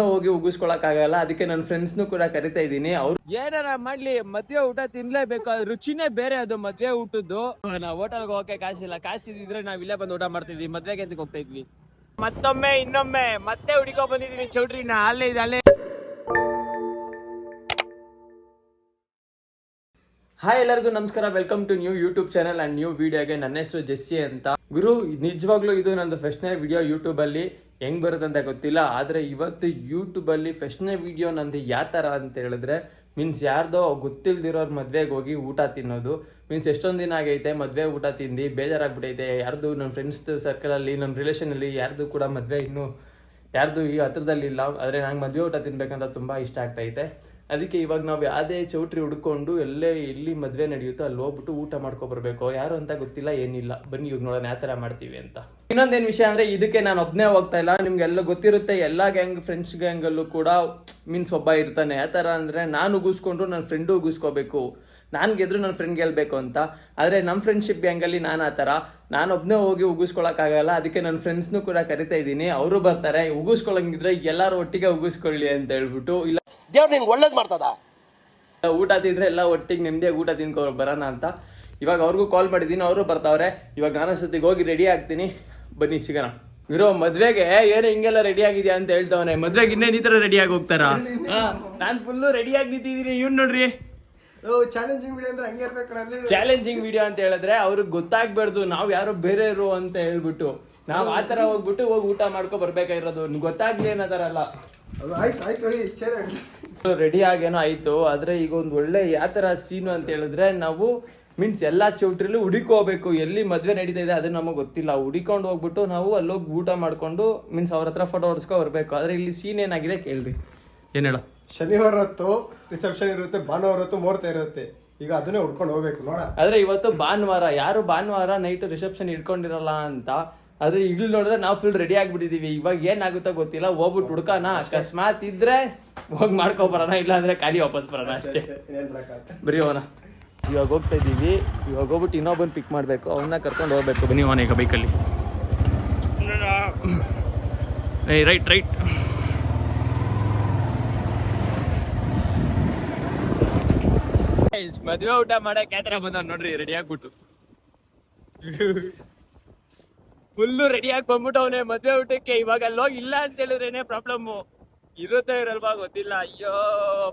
ಹೋಗಿ ಉಗಿಸ್ಕೊಳಕ್ಕಾಗಲ್ಲ. ಅದಕ್ಕೆ ನನ್ನ ಫ್ರೆಂಡ್ಸ್ನು ಕೂಡ ಕರಿತಾ ಇದ್ದೀನಿ. ಅವ್ರು ಏನಾರ ಮಾಡ್ಲಿ ಮದ್ವೆ ಊಟ ತಿನ್ಲೇಬೇಕು, ಅದು ರುಚಿನೇ ಬೇರೆ. ಅದು ಮದ್ವೆ ಊಟದ್ದು. ನಾವು ಹೋಟೆಲ್ಗೆ ಹೋಗಕ್ಕೆ ಕಾಸಿಲ್ಲ, ಕಾಸಿದ್ರೆ ನಾವ್ ಇಲ್ಲೇ ಬಂದು ಊಟ ಮಾಡ್ತಿದ್ವಿ, ಮದ್ವೆಗೆ ಅಂತ ಹೋಗ್ತಾ ಇದ್ವಿ. ಮತ್ತೊಮ್ಮೆ ಇನ್ನೊಮ್ಮೆ ಮತ್ತೆ ಹುಡುಕೋ ಬಂದಿದೀವಿ ಚೌಟ್ರಿನ. ಅಲ್ಲೇ ಇದೆ ಅಲ್ಲೇ. ಹಾಯ್ ಎಲ್ಲರಿಗೂ ನಮಸ್ಕಾರ, welcome to new YouTube channel and new ವಿಡಿಯೋಗೆ. ನನ್ನ ಹೆಸರು ಜೆಸ್ಸಿ ಅಂತ. ಗುರು, ನಿಜವಾಗ್ಲೂ ಇದು ನಂದು ಫಸ್ಟ್ನೇ ವಿಡಿಯೋ ಯೂಟ್ಯೂಬ್ ಅಲ್ಲಿ. ಹೆಂಗ್ ಬರುತ್ತಂತ ಗೊತ್ತಿಲ್ಲ, ಆದ್ರೆ ಇವತ್ತು ಯೂಟ್ಯೂಬ್ ಅಲ್ಲಿ ಫಸ್ಟ್ನೇ ವಿಡಿಯೋ ನಂದು ಯಾವ ತರ ಅಂತ ಹೇಳಿದ್ರೆ, ಮೀನ್ಸ್ ಯಾರ್ದೋ ಗೊತ್ತಿಲ್ದಿರೋರ್ ಮದ್ವೆಗೆ ಹೋಗಿ ಊಟ ತಿನ್ನೋದು. ಮೀನ್ಸ್ ಎಷ್ಟೊಂದು ದಿನ ಆಗೈತೆ ಮದ್ವೆ ಊಟ ತಿಂದು ಬೇಜಾರಾಗ್ಬಿಟ್ಟೈತೆ. ಯಾರ್ದು ನನ್ನ ಫ್ರೆಂಡ್ಸ್ ಸರ್ಕಲ್ ಅಲ್ಲಿ, ನಮ್ಮ ರಿಲೇಷನ್ ಅಲ್ಲಿ ಯಾರ್ದು ಕೂಡ ಮದ್ವೆ ಇನ್ನೂ ಯಾರ್ದು ಈ ಹತ್ರದಲ್ಲಿ ಇಲ್ಲ. ಆದ್ರೆ ನಂಗೆ ಮದ್ವೆ ಊಟ ತಿನ್ಬೇಕಂತ ತುಂಬಾ ಇಷ್ಟ ಆಗ್ತೈತೆ. ಅದಕ್ಕೆ ಇವಾಗ ನಾವು ಯಾವುದೇ ಚೌಟ್ರಿ ಹುಡ್ಕೊಂಡು ಎಲ್ಲಿ ಮದುವೆ ನಡೆಯುತ್ತೋ ಅಲ್ಲಿ ಹೋಗ್ಬಿಟ್ಟು ಊಟ ಮಾಡ್ಕೊ ಬರ್ಬೇಕು. ಯಾರು ಅಂತ ಗೊತ್ತಿಲ್ಲ, ಏನಿಲ್ಲ. ಬನ್ನಿ ಇವಾಗ ನೋಡೋಣ ಯಾವ ಥರ ಮಾಡ್ತೀವಿ ಅಂತ. ಇನ್ನೊಂದೇನು ವಿಷಯ ಅಂದರೆ, ಇದಕ್ಕೆ ನಾನು ಒಬ್ಬನೇ ಹೋಗ್ತಾ ಇಲ್ಲ. ನಿಮ್ಗೆಲ್ಲ ಗೊತ್ತಿರುತ್ತೆ, ಎಲ್ಲ ಗ್ಯಾಂಗ್ ಫ್ರೆಂಡ್ಸ್ ಗ್ಯಾಂಗಲ್ಲೂ ಕೂಡ ಮೀನ್ಸ್ ಒಬ್ಬ ಇರ್ತಾನೆ. ಯಾವ ಥರ ಅಂದರೆ, ನಾನು ಉಗಿಸ್ಕೊಂಡ್ರು ನನ್ನ ಫ್ರೆಂಡು ಉಗಿಸ್ಕೋಬೇಕು, ನಾನು ಗೆದ್ರು ನನ್ನ ಫ್ರೆಂಡ್ ಗೆಲ್ಬೇಕು ಅಂತ. ಆದರೆ ನಮ್ಮ ಫ್ರೆಂಡ್ಶಿಪ್ ಗ್ಯಾಂಗಲ್ಲಿ ನಾನು ಆ ಥರ ನಾನೊಬ್ಬನೇ ಹೋಗಿ ಉಗಿಸ್ಕೊಳಕ್ಕಾಗಲ್ಲ. ಅದಕ್ಕೆ ನನ್ನ ಫ್ರೆಂಡ್ಸ್ನು ಕೂಡ ಕರಿತಾ ಇದ್ದೀನಿ. ಅವರು ಬರ್ತಾರೆ. ಉಗಿಸ್ಕೊಳಂಗಿದ್ರೆ ಎಲ್ಲರೂ ಒಟ್ಟಿಗೆ ಉಗಿಸ್ಕೊಳ್ಳಿ ಅಂತ ಹೇಳ್ಬಿಟ್ಟು. ಇಲ್ಲ ದೇವ್ರು ನಿನ್ಗೆ ಒಳ್ಳೇದು ಮಾಡ್ತದ, ಊಟ ತಿಂದ್ರೆ ಎಲ್ಲ ಒಟ್ಟಿಗೆ ನೆಮ್ಮದಿಯಾಗಿ ಊಟ ತಿನ್ಕೊ ಬರೋಣ ಅಂತ. ಇವಾಗ ಅವ್ರಿಗೂ ಕಾಲ್ ಮಾಡಿದ್ದೀನಿ, ಅವರು ಬರ್ತಾವ್ರೆ. ಇವಾಗ ನಾನು ಅಷ್ಟೊತ್ತಿಗೆ ಹೋಗಿ ರೆಡಿ ಆಗ್ತೀನಿ. ಬನ್ನಿ ಸಿಗೋಣ. ಇರೋ ಮದ್ವೆಗೆ ಏನು ಹಿಂಗೆಲ್ಲ ರೆಡಿ ಆಗಿದ್ಯಾ ಅಂತ ಹೇಳ್ತಾವನೆ. ಮದ್ವೆಗೆ ಇನ್ನೇನು ಈ ಥರ ರೆಡಿಯಾಗಿ ಹೋಗ್ತಾರಾ? ನಾನು ಫುಲ್ಲು ರೆಡಿಯಾಗಿ ನಿಂತಿದ್ದೀನಿ. ಇವ್ನು ನೋಡ್ರಿ, ಚಾಲೆಂಜಿಂಗ್ ವಿಡಿಯೋ ಅಂದ್ರೆ ಹಂಗೆ ಇರ್ಬೇಕು. ಚಾಲೆಂಜಿಂಗ್ ವಿಡಿಯೋ ಅಂತ ಹೇಳಿದ್ರೆ ಅವ್ರಿಗೆ ಗೊತ್ತಾಗ್ಬಾರ್ದು ನಾವು ಯಾರು ಬೇರೆಯವರು ಅಂತ ಹೇಳ್ಬಿಟ್ಟು. ನಾವು ಆ ತರ ಹೋಗ್ಬಿಟ್ಟು ಹೋಗಿ ಊಟ ಮಾಡ್ಕೊ ಬರ್ಬೇಕಾಗಿರೋದು. ಗೊತ್ತಾಗ್ಲಿ ಅನ್ನೋ ತರ ಅಲ್ಲ. ರೆಡಿ ಆಗೇನೋ ಆಯ್ತು. ಆದ್ರೆ ಈಗ ಒಂದು ಒಳ್ಳೆ ಯಾವ ತರ ಸೀನು ಅಂತ ಹೇಳಿದ್ರೆ, ನಾವು ಮೀನ್ಸ್ ಎಲ್ಲಾ ಚೌಟ್ರಿಲೂ ಹುಡುಕೋಬೇಕು. ಎಲ್ಲಿ ಮದ್ವೆ ನಡೀತಾ ಇದೆ ಅದು ನಮಗೆ ಗೊತ್ತಿಲ್ಲ. ಹುಡಿಕೊಂಡು ಹೋಗ್ಬಿಟ್ಟು ನಾವು ಅಲ್ಲೋಗಿ ಊಟ ಮಾಡ್ಕೊಂಡು ಮೀನ್ಸ್ ಅವ್ರ ಹತ್ರ ಫೋಟೋ ಹೊಡ್ಸ್ಕೊ ಬರ್ಬೇಕು. ಆದ್ರೆ ಇಲ್ಲಿ ಸೀನ್ ಏನಾಗಿದೆ ಕೇಳ್ರಿ. ಏನ್ ಹೇಳ? ಶನಿವಾರ ಹೊತ್ತು ರಿಸೆಪ್ಷನ್ ಇರುತ್ತೆ, ಭಾನುವಾರ ಹೊತ್ತು ಮುಹೂರ್ತ ಇರುತ್ತೆ. ಈಗ ಅದನ್ನೇ ಹುಡ್ಕೊಂಡು ಹೋಗ್ಬೇಕು ನೋಡ. ಆದ್ರೆ ಇವತ್ತು ಭಾನುವಾರ, ಯಾರು ಭಾನುವಾರ ನೈಟ್ ರಿಸೆಪ್ಷನ್ ಇಟ್ಕೊಂಡಿರಲ್ಲ ಅಂತ. ಆದ್ರೆ ಈಗಲೂ ನೋಡಿದ್ರೆ ನಾವು ಫುಲ್ ರೆಡಿ ಆಗ್ಬಿಟ್ಟಿದೀವಿ. ಇವಾಗ ಏನಾಗುತ್ತೋ ಗೊತ್ತಿಲ್ಲ, ಹೋಗ್ಬಿಟ್ಟು ಹುಡ್ಕೋಣ. ಅಕಸ್ಮಾತ್ ಇದ್ರೆ ಹೋಗಿ ಮಾಡ್ಕೊ ಬರೋಣ, ಇಲ್ಲ ಅಂದ್ರೆ ಖಾಲಿ ವಾಪಸ್ ಬರೋಣ ಅಷ್ಟೇ. ಬರೀ ಅವನ ಇವಾಗ ಹೋಗ್ತಾ ಇದೀವಿ. ಇವಾಗ ಹೋಗ್ಬಿಟ್ಟು ಇನ್ನೊಬ್ಬನ್ ಪಿಕ್ ಮಾಡ್ಬೇಕು, ಅವನ್ನ ಕರ್ಕೊಂಡು ಹೋಗ್ಬೇಕು. ಬನ್ನಿ ಅವನ ಈಗ ಬೈಕಲ್ಲಿ. Right right. ಮದ್ವೆ ಊಟ ಮಾಡಕ್ ಯಾತ್ರ ಬಂದ ನೋಡ್ರಿ, ರೆಡಿ ಆಗ್ಬಿಟ್ಟು ಫುಲ್ಲು ರೆಡಿ ಆಗಿ ಬಂದ್ಬಿಟ್ಟು ಅವನೇ ಮದ್ವೆ ಊಟಕ್ಕೆ. ಇವಾಗ ಅಲ್ಲಿ ಹೋಗಿ ಇಲ್ಲ ಅಂತ ಹೇಳಿದ್ರೇನೆ ಪ್ರಾಬ್ಲಮ್. ಇರುತ್ತೋ ಇರಲ್ವಾ ಗೊತ್ತಿಲ್ಲ. ಅಯ್ಯೋ,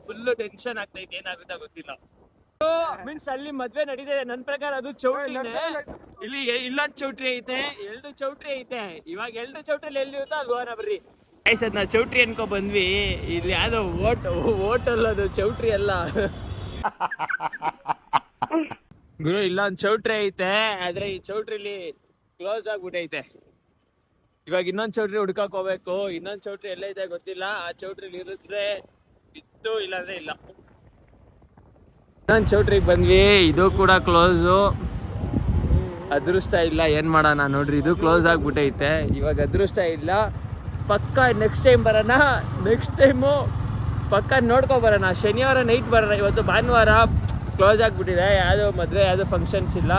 ಫುಲ್ಲು ಟೆನ್ಷನ್ ಆಗ್ತೈತೆ, ಏನಾಗುತ್ತಾ ಗೊತ್ತಿಲ್ಲ. ಮೀನ್ಸ್ ಅಲ್ಲಿ ಮದ್ವೆ ನಡೀತಿದೆ. ನನ್ ಪ್ರಕಾರ ಅದು ಚೌಟ್ರಿ. ಇಲ್ಲಿ ಇಲ್ಲೊಂದು ಚೌಟ್ರಿ ಐತೆ, 2 ಚೌಟ್ರಿ ಐತೆ. ಇವಾಗ 2 ಚೌಟ್ರಿಲಿ ಎಲ್ಲಿ ಇರುತ್ತೋ ಅಲ್ಲಿ ಹೋಗೋಣ ಬರ್ರಿ. ನಾ ಚೌಟ್ರಿ ಅನ್ಕೊ ಬಂದ್ವಿ. ಇಲ್ಲಿ ಯಾವ್ದೋ ಹೋಟೆಲ್, ಅದು ಚೌಟ್ರಿ ಅಲ್ಲ ಗುರು. ಇಲ್ಲೊಂದು ಚೌಟ್ರಿ ಐತೆ, ಆದ್ರೆ ಈ ಚೌಟ್ರಿಲಿ ಕ್ಲೋಸ್ ಆಗ್ಬಿಟ್ಟೈತೆ. ಇವಾಗ ಇನ್ನೊಂದ್ ಚೌಟ್ರಿ ಹುಡ್ಕಕ್ ಹೋಗ್ಬೇಕು. ಇನ್ನೊಂದ್ ಚೌಟ್ರಿ ಎಲ್ಲೈತೆ ಗೊತ್ತಿಲ್ಲ. ಆ ಚೌಟ್ರಿಲಿ ಇರಿದ್ರೆ ಇತ್ತು, ಇಲ್ಲಾಂದ್ರೆ ಇಲ್ಲ. ಇನ್ನೊಂದ್ ಚೌಟ್ರಿಗೆ ಬಂದ್ವಿ, ಇದು ಕೂಡ ಕ್ಲೋಸು. ಅದೃಷ್ಟ ಇಲ್ಲ, ಏನ್ ಮಾಡೋಣ ನೋಡ್ರಿ, ಇದು ಕ್ಲೋಸ್ ಆಗ್ಬಿಟ್ಟೈತೆ. ಇವಾಗ ಅದೃಷ್ಟ ಇಲ್ಲ. ಪಕ್ಕ ನೆಕ್ಸ್ಟ್ ಟೈಮ್ ಬರೋಣ. ನೆಕ್ಸ್ಟ್ ಟೈಮು ಪಕ್ಕ ನೋಡ್ಕೊ ಬರೋಣ. ಶನಿವಾರ ನೈಟ್ ಬರೋಣ. ಇವತ್ತು ಭಾನುವಾರ ಕ್ಲೋಸ್ ಆಗಿಬಿಟ್ಟಿದೆ, ಯಾವುದೋ ಮದುವೆ ಯಾವುದೋ ಫಂಕ್ಷನ್ಸ್ ಇಲ್ಲ.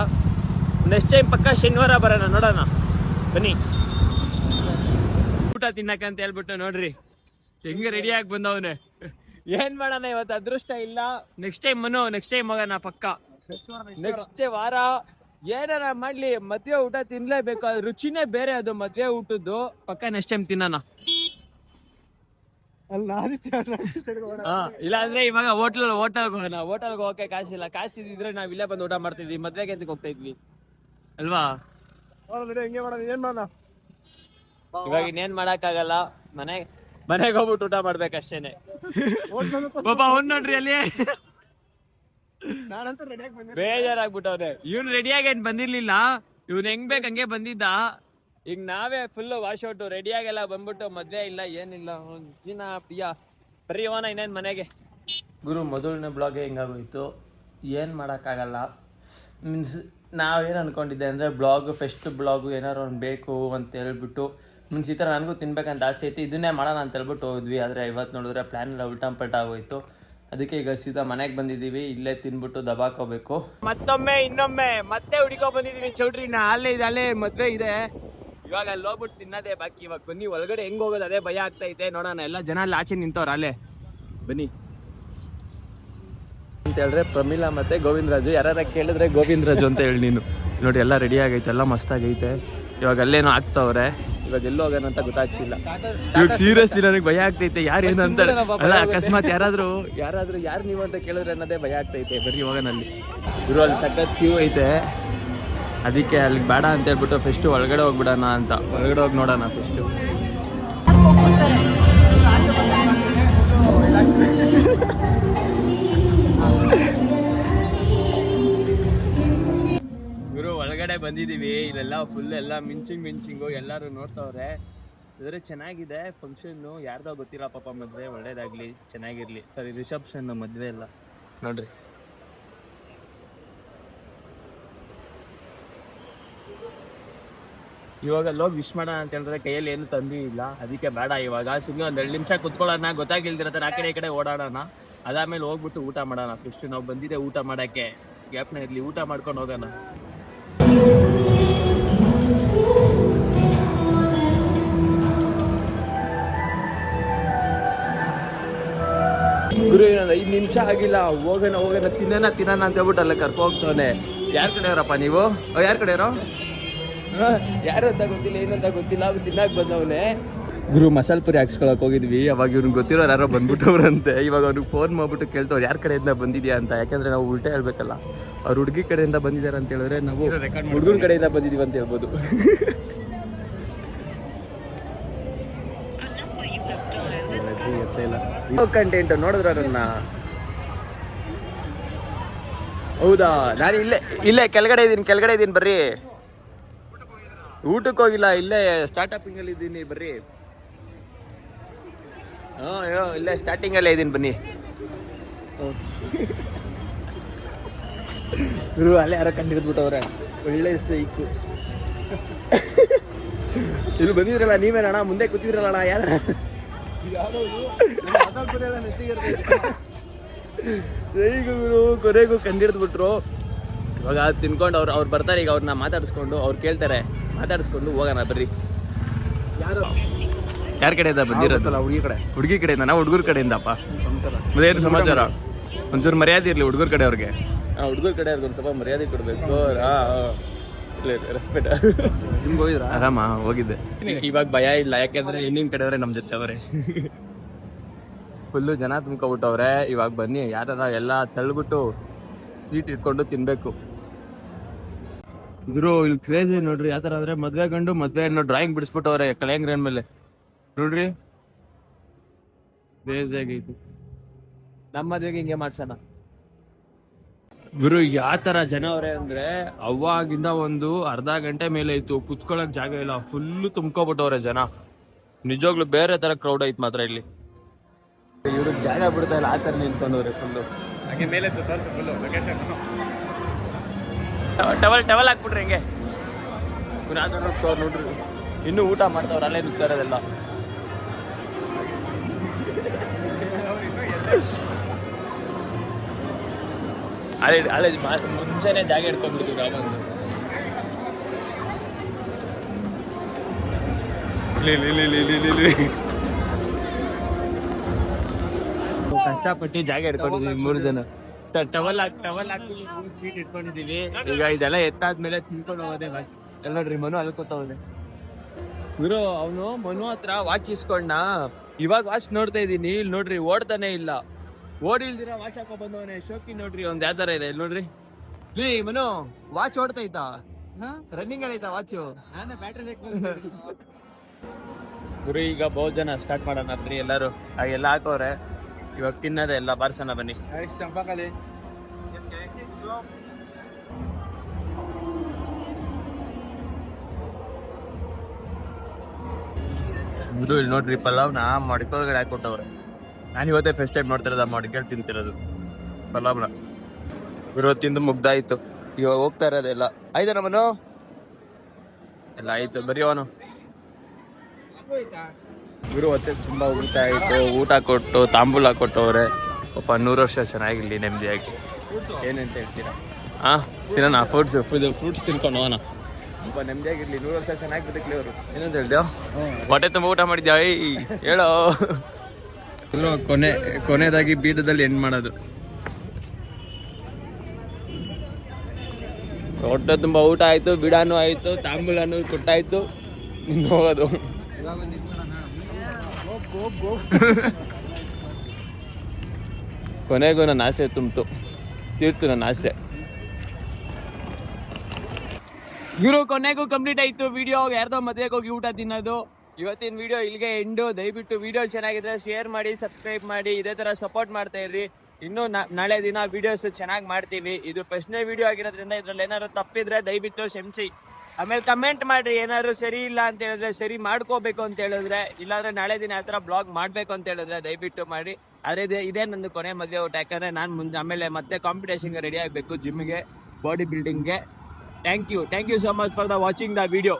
ನೆಕ್ಸ್ಟ್ ಟೈಮ್ ಪಕ್ಕ ಶನಿವಾರ ಬರೋಣ, ನೋಡೋಣ ಬನ್ನಿ. ಊಟ ತಿನ್ನಕಂತ ಹೇಳ್ಬಿಟ್ಟು ನೋಡ್ರಿ ಹೆಂಗೆ ರೆಡಿಯಾಗಿ ಬಂದವನೆ. ಏನ್ ಮಾಡೋಣ, ಇವತ್ತು ಅದೃಷ್ಟ ಇಲ್ಲ. ನೆಕ್ಸ್ಟ್ ಟೈಮ್ ನೆಕ್ಸ್ಟ್ ಟೈಮ್ ಹೋಗೋಣ ಪಕ್ಕ. ನೆಕ್ಸ್ಟ್ ವಾರ ಏನಾರ ಮಾಡ್ಲಿ ಮದ್ವೆ ಊಟ ತಿನ್ಲೇಬೇಕು, ಅದು ರುಚಿನೇ ಬೇರೆ. ಅದು ಮದ್ವೆ ಊಟದ್ದು ಪಕ್ಕ ನೆಕ್ಸ್ಟ್ ಟೈಮ್ ತಿನ್ನೋಣ. ಇಲ್ಲ ಅಂದ್ರೆ ಇವಾಗ ಹೋಟೆಲ್ಗೆ ಹೋಗೋಣ. ಹೋಟೆಲ್ಗೆ ಹೋಗಕ್ಕೆ ಕಾಸಿಲ್ಲ, ಕಾಸಿದ್ರೆ ನಾವ್ ಇಲ್ಲೇ ಬಂದು ಊಟ ಮಾಡ್ತಿದ್ವಿ, ಮದ್ವೆಗೆ ಅಂತ ಹೋಗ್ತಾ ಇದ್ವಿ ಅಲ್ವಾ. ಇವಾಗ ಇನ್ನೇನ್ ಮಾಡಕ್ ಆಗಲ್ಲ. ಮನೆಗೆ ಹೋಗ್ಬಿಟ್ಟು ಊಟ ಮಾಡ್ಬೇಕಷ್ಟೇನೆ. ಪಾಪ ಅವ್ನ್ ನೋಡ್ರಿ ಅಲ್ಲಿ ಬೇಜಾರಾಗ್ಬಿಟ್ಟವ್ರೆ. ಇವ್ನು ರೆಡಿಯಾಗಿ ಏನ್ ಬಂದಿರ್ಲಿಲ್ಲ, ಇವ್ನು ಹೆಂಗ್ ಬೇಕ್ ಹಂಗೆ ಬಂದಿದ್ದ. ಈಗ ನಾವೇ ಫುಲ್ ವಾಶ್ ಔಟ್ ರೆಡಿಯಾಗೆಲ್ಲ ಬಂದ್ಬಿಟ್ಟು ಮದ್ವೆ ಇಲ್ಲ ಏನಿಲ್ಲ. ಪ್ರಿಯಾ ಬರೀ ಹೋನ ಇನ್ನೇನು ಮನೆಗೆ. ಗುರು, ಮೊದಲನೇ ಬ್ಲಾಗೆ ಹಿಂಗಾಗೋಯ್ತು, ಏನು ಮಾಡೋಕ್ಕಾಗಲ್ಲ. ಮೀನ್ಸ್ ನಾವೇನು ಅಂದ್ಕೊಂಡಿದ್ದೆ ಅಂದರೆ, ಫಸ್ಟ್ ಬ್ಲಾಗು ಏನಾರು ಒಂದು ಬೇಕು ಅಂತ ಹೇಳ್ಬಿಟ್ಟು ಮೀನ್ಸ್ ಈ ಥರ ನನಗೂ ತಿನ್ಬೇಕಂತ ಆಸೆ ಐತಿ, ಇದನ್ನೇ ಮಾಡೋಣ ಅಂತ ಹೇಳ್ಬಿಟ್ಟು ಹೋದ್ವಿ. ಆದರೆ ಇವತ್ತು ನೋಡಿದ್ರೆ ಪ್ಲ್ಯಾನ್ ಎಲ್ಲ ಉಲ್ಟಂಪಲ್ಟ ಆಗೋಯ್ತು. ಅದಕ್ಕೆ ಈಗ ಸೀದಾ ಮನೆಗೆ ಬಂದಿದ್ದೀವಿ. ಇಲ್ಲೇ ತಿನ್ಬಿಟ್ಟು ದಬಾಕೋಬೇಕು. ಮತ್ತೊಮ್ಮೆ ಇನ್ನೊಮ್ಮೆ ಮತ್ತೆ ಹುಡುಕೋ ಬಂದಿದ್ದೀವಿ ಚೌಟ್ರಿನ. ಅಲ್ಲೇ ಇದೆ, ಅಲ್ಲೇ ಮದುವೆ ಇದೆ. ಇವಾಗ ಅಲ್ಲಿ ಹೋಗ್ಬಿಟ್ಟು ತಿನ್ನೋದೇ ಬಾಕಿ. ಇವಾಗ ಬನ್ನಿ ಒಳಗಡೆ ಹೆಂಗ್ ಹೋಗೋದು ಅದೇ ಭಯ ಆಗ್ತೈತೆ. ನೋಡೋಣ, ಎಲ್ಲ ಜನ ಅಲ್ಲಿ ಆಚೆ ನಿಂತವ್ರ ಅಲ್ಲೇ. ಬನ್ನಿ ಅಂತ ಹೇಳಿದ್ರೆ ಪ್ರಮೀಳಾ ಮತ್ತೆ ಗೋವಿಂದರಾಜು. ಯಾರ ಕೇಳಿದ್ರೆ ಗೋವಿಂದರಾಜು ಅಂತ ಹೇಳಿ ನೀನು. ನೋಡಿ ಎಲ್ಲ ರೆಡಿ ಆಗೈತೆ, ಎಲ್ಲ ಮಸ್ತ್ ಆಗೈತೆ. ಇವಾಗ ಅಲ್ಲೇನೋ ಆಗ್ತಾವ್ರೆ. ಇವಾಗ ಎಲ್ಲೋ ಹೋಗೋಣ ಅಂತ ಗೊತ್ತಾಗ್ತಿಲ್ಲ. ಇವಾಗ ಸೀರಿಯಸ್ಲಿ ನನಗೆ ಭಯ ಆಗ್ತೈತೆ. ಯಾರು ಏನು ಅಂತ ಅಲ್ಲ, ಅಕಸ್ಮಾತ್ ಯಾರಾದ್ರೂ ಯಾರು ನೀವು ಅಂತ ಕೇಳಿದ್ರೆ ಅನ್ನೋದೇ ಭಯ ಆಗ್ತೈತೆ. ಬರೀ ಹೋಗೋಣ ಅಲ್ಲಿ. ಇವರು ಅಲ್ಲಿ ಸಖತ್ ಕ್ಯೂ ಐತೆ, ಅದಕ್ಕೆ ಅಲ್ಲಿಗೆ ಬೇಡ ಅಂತ ಹೇಳ್ಬಿಟ್ಟು ಫಸ್ಟ್ ಒಳಗಡೆ ಹೋಗ್ಬಿಡೋಣ ಅಂತ. ಒಳಗಡೆ ಹೋಗಿ ನೋಡೋಣ ಫಸ್ಟ್. ಇವರು ಒಳಗಡೆ ಬಂದಿದ್ದೀವಿ. ಇಲ್ಲೆಲ್ಲ ಫುಲ್ ಎಲ್ಲ ಮಿಂಚಿಂಗು ಎಲ್ಲರೂ ನೋಡ್ತಾವ್ರೆ. ಇದ್ರೆ ಚೆನ್ನಾಗಿದೆ ಫಂಕ್ಷನ್ನು. ಯಾರ್ದೋ ಗೊತ್ತಿಲ್ಲ ಪಾಪ, ಮದುವೆ ಒಳ್ಳೇದಾಗ್ಲಿ, ಚೆನ್ನಾಗಿರ್ಲಿ. ಸರಿ, ರಿಸೆಪ್ಷನ್ ಮದುವೆ ಎಲ್ಲ ನೋಡ್ರಿ. ಇವಾಗ ಲೋಗ್ ವಿಶ್ ಮಾಡೋಣ ಅಂತ ಹೇಳಿದ್ರೆ ಕೈಯಲ್ಲಿ ಏನು ತಂದಿ ಇಲ್ಲ, ಅದಕ್ಕೆ ಬೇಡ. ಇವಾಗ ಸುಮ್ಮನೆ ಒಂದು 2 ನಿಮಿಷ ಕುತ್ಕೊಳ್ಳೋಣ, ಗೊತ್ತಾಗಿಲ್ದಿರತ್ತೆ ಆ ಕಡೆ ಓಡಾಡೋಣ. ಅದಾದ್ಮೇಲೆ ಹೋಗ್ಬಿಟ್ಟು ಊಟ ಮಾಡೋಣ. ಫಸ್ಟ್ ನಾವು ಬಂದಿದ್ದೆ ಊಟ ಮಾಡೋಕ್ಕೆ, ಗ್ಯಾಪ್ನ ಇರಲಿ, ಊಟ ಮಾಡ್ಕೊಂಡು ಹೋಗೋಣ. ಗುರು ಇನ್ನೊಂದು 5 ನಿಮಿಷ ಆಗಿಲ್ಲ, ಹೋಗೋಣ ತಿನ್ನೋಣ ಅಂತ ಹೇಳ್ಬಿಟ್ಟು ಅಲ್ಲ ಕರ್ಕೊ ಹೋಗ್ತಾನೆ. ಯಾರ ಕಡೆಯವರಪ್ಪ ನೀವು? ಯಾರ ಕಡೆಯವರು? ಯಾರು ಅಂತ ಗೊತ್ತಿಲ್ಲ, ಏನಂತ ಗೊತ್ತಿಲ್ಲ, ತಿನ್ನಕ್ಕೆ ಬಂದವನೇ. ಗುರು ಮಸಾಲೆ ಪುರಿ ಹಾಕ್ಸ್ಕೊಳಕ್ ಹೋಗಿದ್ವಿ. ಅವಾಗ ಇವ್ನಿಗೆ ಗೊತ್ತಿರೋರು ಯಾರೋ ಬಂದ್ಬಿಟ್ಟವ್ರಂತೆ. ಇವಾಗ ಅವ್ರಿಗೆ ಫೋನ್ ಮಾಡ್ಬಿಟ್ಟು ಕೇಳ್ತವ್ರು ಯಾರ ಕಡೆಯಿಂದ ಬಂದಿದ್ಯಾ ಅಂತ. ಯಾಕಂದ್ರೆ ನಾವು ಉಲ್ಟಾ ಹೇಳ್ಬೇಕಲ್ಲ. ಅವ್ರು ಹುಡುಗಿ ಕಡೆಯಿಂದ ಬಂದಿದ್ದಾರೆ ಅಂತ ಹೇಳಿದ್ರೆ ನಾವು ಹುಡುಗನ ಕಡೆಯಿಂದ ಬಂದಿದೀವಿ ಅಂತ ಹೇಳ್ಬೋದು. ಕಂಟೆಂಟ್ ನೋಡಿದ್ರ ನನ್ನ? ಹೌದಾ, ನಾನು ಇಲ್ಲೇ ಕೆಳಗಡೆ ಇದೀನಿ ಬರ್ರಿ. ಊಟಕ್ಕೆ ಹೋಗಿಲ್ಲ, ಇಲ್ಲೇ ಸ್ಟಾರ್ಟಪಿಂಗ್ ಅಲ್ಲಿ ಇದ್ದೀನಿ ಬರ್ರಿ. ಇಲ್ಲೇ ಸ್ಟಾರ್ಟಿಂಗ್ ಅಲ್ಲೇ ಇದೀನಿ ಬನ್ನಿ. ಗುರು ಅಲ್ಲೇ ಯಾರೋ ಕಂಡಿಡ್ದ್ಬಿಟ್ಟವ್ರೆ, ಒಳ್ಳೆ ಸೈಕು. ಇಲ್ಲಿ ಬಂದಿದ್ರಲ್ಲ ನೀವೇನಣ್ಣ? ಮುಂದೆ ಕೂತಿದ್ರಲ್ಲ ಯಾರ? ಗುರು ಕೊನೆಗೂ ಕಂಡಿಡ್ದ್ಬಿಟ್ರು. ಇವಾಗ ತಿನ್ಕೊಂಡು ಅವ್ರು ಬರ್ತಾರೆ. ಈಗ ಅವ್ರನ್ನ ಮಾತಾಡಿಸ್ಕೊಂಡು ಹೋಗೋಣ ಬರ್ರಿ. ಯಾರ ಕಡೆಯಿಂದ ಬಂದಿರೋದಲ್ಲ? ಹುಡುಗಿ ಕಡೆಯಿಂದ. ನಾವು ಹುಡುಗರ ಕಡೆಯಿಂದಪ್ಪ. ಏನು ಸಮಾಚಾರ? ಒಂಚೂರು ಮರ್ಯಾದೆ ಇರಲಿ ಹುಡುಗರ ಕಡೆಯವ್ರಿಗೆ. ಹುಡುಗರ ಕಡೆಯವ್ರಿಗೆ ಒಂದು ಸ್ವಲ್ಪ ಮರ್ಯಾದೆ ಕೊಡಬೇಕು. ರೆಸ್ಪೆಕ್ಟ್. ನಿಮ್ಗೆ ಹೋಗಿದ್ರ? ಆರಾಮ ಹೋಗಿದ್ದೆ. ಇವಾಗ ಭಯ ಇಲ್ಲ, ಯಾಕೆಂದ್ರೆ ಹೆಣ್ಣಿನ ಕಡೆಯವ್ರೆ ನಮ್ಮ ಜೊತೆ ಅವರೇ. ಫುಲ್ಲು ಜನ ತುಂಬ್ಕೊಬಿಟ್ಟವ್ರೆ. ಇವಾಗ ಬನ್ನಿ, ಯಾರ ಎಲ್ಲ ತಳ್ಬಿಟ್ಟು ಸೀಟ್ ಇಟ್ಕೊಂಡು ತಿನ್ಬೇಕು. ಗುರು ಇಲ್ಲಿ ಕ್ರೇಜಿ ನೋಡ್ರಿ ಯಾವ ತರ ಅಂದ್ರೆ, ಮದ್ವೆ ಗಂಡು ಮದ್ವೆ ಅನ್ನೋ ಡ್ರಾಯಿಂಗ್ ಬಿಡಿಸ್ಬಿಟ್ಟವ್ರೆ ಕಳೆಂಗ್ರೇನ್ ಮೇಲೆ. ನೋಡ್ರಿ ಕ್ರೇಜಿ ಆಗೈತಿ. ನಮ್ಮ ಮದ್ವೆಗೆ ಹಿಂಗೆ ಮಾಡ್ಸೋಣ. ಗುರು ಯಾವ ತರ ಜನ ಅವ್ರೆ ಅಂದ್ರೆ, ಅವಾಗಿಂದ ಒಂದು ಅರ್ಧ ಗಂಟೆ ಮೇಲೆ ಇತ್ತು, ಕುತ್ಕೊಳಕ್ ಜಾಗ ಇಲ್ಲ, ಫುಲ್ಲು ತುಂಬ್ಕೊಬಿಟ್ಟವ್ರೆ ಜನ. ನಿಜವಾಗ್ಲೂ ಬೇರೆ ತರ ಕ್ರೌಡ್ ಐತ್ ಮಾತ್ರ ಇಲ್ಲಿ. ಇವ್ರಿಗೆ ಜಾಗ ಬಿಡ್ತಾ ಇಲ್ಲ, ಆ ತರ ನಿಂತ್ಕೊಂಡವ್ರೆ ಫುಲ್ಲು. ಹಾಗೆ ಮೇಲೆ ಟವಲ್ ಹಾಕ್ಬಿಟ್ರಿ ಹಿಂಗೆ. ನೋಡ್ರಿ ಇನ್ನೂ ಊಟ ಮಾಡ್ತಾವ್ರ, ಅಲ್ಲೇ ನಿಂತಾರದೆಲ್ಲ. ಅಲ್ಲೇ ಮುಂಚೆನೆ ಜಾಗ ಹಿಡ್ಕೊಂಡ್ಬಿಡ್ತೀವಿ ನಾವೊಂದು. ಕಷ್ಟಪಟ್ಟು ಜಾಗ ಹಿಡ್ಕೊಂಡಿದೀವಿ 3 ಜನ. ಟವಲ್ ಹಾಕಿ ಸೀಟ್ ಇಟ್ಕೊಂಡಿದೀವಿ. ಈಗ ಇದೆಲ್ಲ ಎತ್ತಾದ್ಮೇಲೆ ತಿನ್ಕೊಂಡು ಹೋಗೋದೇ ಬಾಕಿ. ಎಲ್ಲ ನೋಡ್ರಿ ಮನು ಅಲ್ಕೋತಾವನೆ. ಗುರು ಅವನು ಮನು ಹತ್ರ ವಾಚ್ ಇಸ್ಕೊಂಡ. ಇವಾಗ ವಾಚ್ ನೋಡ್ತಾ ಇದೀನಿ, ಇಲ್ಲಿ ನೋಡ್ರಿ ಓಡ್ತಾನೆ ಇಲ್ಲ. ಓಡಿಲ್ದಿರ ವಾಚ್ ಹಾಕೋ ಬಂದವನೇ. ಶೋಕಿ ನೋಡ್ರಿ ಒಂದ್ ಯಾವ ತರ ಇದೆ ಇಲ್ಲಿ ನೋಡ್ರಿ. ಲೇ ಮನು, ವಾಚ್ ಓಡ್ತೈತಾ? ರನ್ನಿಂಗ್ ಅಲ್ಲಿ ಐತಾ ವಾಚು? ಬ್ಯಾಟ್ರಿ. ಗುರು ಈಗ ಭೋಜನ ಸ್ಟಾರ್ಟ್ ಮಾಡೋಣ ರೀ ಎಲ್ಲರೂ. ಎಲ್ಲ ಹಾಕೋರೆ. ಇವಾಗ ತಿನ್ನೋದೆ ಎಲ್ಲ ಬಾರ್ಸೋಣ ಬನ್ನಿ. ಚಂಪಾಕಲಿ ಗುರು ಇಲ್ಲಿ ನೋಡ್ರಿ, ಪಲಾವ್ನ ಮಡಿಕೊಳಗಡೆ ಹಾಕೊಟ್ಟವ್ರೆ. ನಾನು ಇವತ್ತೇ ಫಸ್ಟ್ ಟೈಮ್ ನೋಡ್ತಿರೋದು ಮಡಿಕೆಲ್ ತಿಂತಿರೋದು ಪಲಾವ್ನ. ಗುರು ತಿಂದು ಮುಗ್ದಾಯ್ತು. ಇವಾಗ ಹೋಗ್ತಾ ಇರೋದೆಲ್ಲ ಆಯ್ತು. ನಮ್ಮನು ಎಲ್ಲ ಆಯ್ತು, ಬರೀ ಅವನು. ಗುರು ಹೊತ್ತೆ ತುಂಬಾ ಊಟ ಆಯ್ತು. ಊಟ ಕೊಟ್ಟು ತಾಂಬೂಲ ಕೊಟ್ಟವ್ರೆ. ಪಾಪ 100 ವರ್ಷ ಚೆನ್ನಾಗಿರ್ಲಿ ನೆಮ್ಮದಿಯಾಗಿ. ಏನಂತ ಹೇಳ್ತೀರಾ? ತಿನ್ನೋಣ ಫ್ರೂಟ್ಸ್ ತಿನ್ಕೊಂಡು ಹೋಗೋಣ. ಒಬ್ಬ ನೆಮ್ಮದಿಯಾಗಿರ್ಲಿ 100 ವರ್ಷ ಚೆನ್ನಾಗಿ ಬದುಕಲಿ ಅವರು. ಏನಂತ ಹೇಳ್ದೇವ್? ಹೊಟ್ಟೆ ತುಂಬ ಊಟ ಮಾಡಿದ್ಯಾ? ಹೇಳೋ. ಕೊನೆಯದಾಗಿ ಬೀಡದಲ್ಲಿ ಎಂಡ್ ಮಾಡೋದು. ಹೊಟ್ಟೆ ತುಂಬ ಊಟ ಆಯ್ತು, ಬಿಡಾನು ಆಯ್ತು, ತಾಂಬೂಲನು ಕೊಟ್ಟಾಯ್ತು, ಇನ್ನು ಹೋಗೋದು. ಕೊನೆಗೂ ನನ್ನ ಆಸೆ ತುಂಬಿತು, ತೀರ್ತು ನನ್ನ ಆಸೆ. ಗುರು ಕೊನೆಗೂ ಕಂಪ್ಲೀಟ್ ಆಯ್ತು ವಿಡಿಯೋ. ಯಾರ್ದೋ ಮದ್ವೆಗೆ ಹೋಗಿ ಊಟ ತಿನ್ನೋದು. ಇವತ್ತಿನ ವಿಡಿಯೋ ಇಲ್ಲಿಗೆ ಎಂಡು. ದಯವಿಟ್ಟು ವಿಡಿಯೋ ಚೆನ್ನಾಗಿದ್ರೆ ಶೇರ್ ಮಾಡಿ, ಸಬ್ಸ್ಕ್ರೈಬ್ ಮಾಡಿ, ಇದೇ ತರ ಸಪೋರ್ಟ್ ಮಾಡ್ತಾ ಇರ್ರಿ. ಇನ್ನು ನಾಳೆ ದಿನ ವಿಡಿಯೋಸ್ ಚೆನ್ನಾಗಿ ಮಾಡ್ತೀವಿ. ಇದು ಫಸ್ಟ್ನೇ ವಿಡಿಯೋ ಆಗಿರೋದ್ರಿಂದ ಇದ್ರಲ್ಲಿ ಏನಾದ್ರು ತಪ್ಪಿದ್ರೆ ದಯವಿಟ್ಟು ಕ್ಷಮಿಸಿ. ಆಮೇಲೆ ಕಮೆಂಟ್ ಮಾಡ್ರಿ, ಏನಾದ್ರು ಸರಿ ಇಲ್ಲ ಅಂತ ಹೇಳಿದ್ರೆ, ಸರಿ ಮಾಡ್ಕೋಬೇಕು ಅಂತ ಹೇಳಿದ್ರೆ, ಇಲ್ಲಾಂದ್ರೆ ನಾಳೆ ದಿನ ಆ ಥರ ಬ್ಲಾಗ್ ಮಾಡಬೇಕು ಅಂತ ಹೇಳಿದ್ರೆ ದಯವಿಟ್ಟು ಮಾಡಿ. ಆದರೆ ಇದೇ ನಂದು ಕೊನೆ ಮದುವೆ ಊಟ. ಯಾಕಂದ್ರೆ ನಾನು ಆಮೇಲೆ ಮತ್ತೆ ಕಾಂಪಿಟೇಷನ್ಗೆ ರೆಡಿ ಆಗಬೇಕು, ಜಿಮ್ಗೆ, ಬಾಡಿ ಬಿಲ್ಡಿಂಗ್ಗೆ. Thank you so much for the watching the video.